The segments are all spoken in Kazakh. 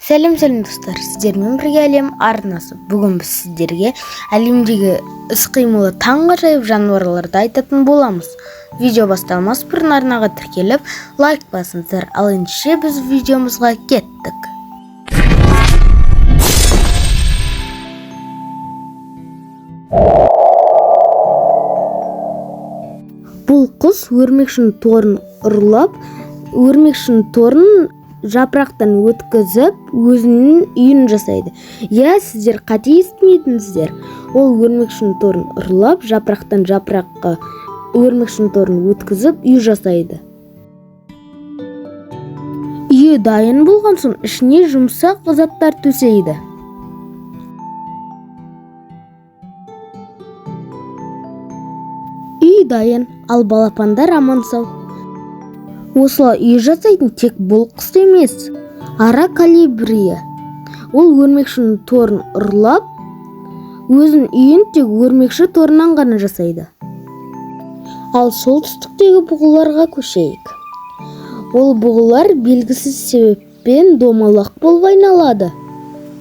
Сәлем достар, сіздермен бірге әлем арнасы. Бүгін біз сіздерге әлемдегі іс-қимылы таңғажайып жануарларды айтатын боламыз. Видео басталмас бұрын арнаға тіркеліп, лайк басыңыздар. Ал ендеше біз видеомызға кеттік. Бұл құс өрмекшінің торын ұрлап, өрмекшінің торын жапырақтан өткізіп, өзінің үйін жасайды. Сіздер қате естімедіңіздер. Ол өрмекшінің торын ұрлап, жапырақтан жапыраққа өрмекшінің торын өткізіп, үй жасайды. Үйі дайын болған соң, ішіне жұмсақ заттар төсейді. Үй дайын, ал балапандар аман сау. Осылай үй жасайтын тек бұл құс емес, ара калибрия. Ол өрмекшінің торын ұрлап, өзінің үйін тек өрмекші торынан ғана жасайды. Ал солтүстіктегі бұғыларға көшейік. Ол бұғылар белгісіз себеппен домалақ болып айналады.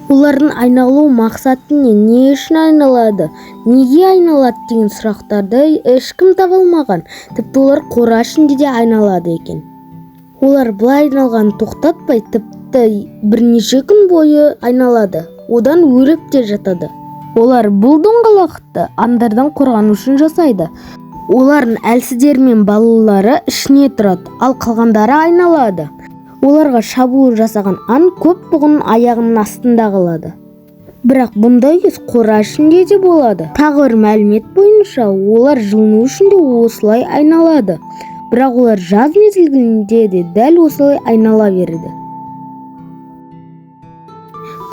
Олардың айналу мақсаты не үшін айналады, неге айналады деген сұрақтарды ешкім таба алмаған. Тіпті олар қора ішінде де айналады екен. Олар бұлай айналғанын тоқтатпай, тіпті бірнеше күн бойы айналады. Одан өліп те жатады. Олар бұл доңғалақты аңдардан қорғану үшін жасайды. Олардың әлсіздері мен балалары ішіне тұрады, ал қалғандары айналады. Оларға шабуыл жасаған аң көп бұғының аяғының астында қалады. Бірақ бұндай кез қора ішінде де болады. Тағы бір мәлімет бойынша, олар жылыну үшін де осылай айналады. Бірақ олар жаз мезгілінде де дәл осылай айнала береді.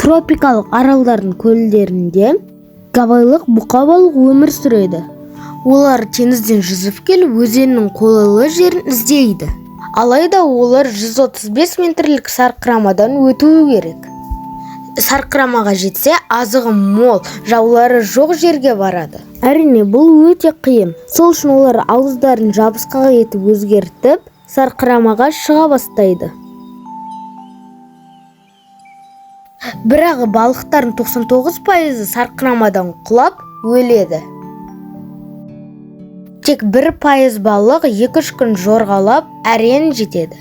Тропикалық аралдардың көлдерінде гавайлық бұқа балығы өмір сүреді. Олар теңізден жүзіп келіп, өзеннің қолайлы жерін іздейді. Алайда олар 135 метрлік сарқырамадан өтуі керек. Сарқырамаға жетсе, азығы мол, жаулары жоқ жерге барады. Әрине, бұл өте қиын. Сол үшін олар ауыздарын жабысқаға етіп өзгертіп, сарқырамаға шыға бастайды. Бірақ балықтардың 99% сарқырамадан құлап өледі. Тек 1% балық 2-3 күн жорғалап әрең жетеді.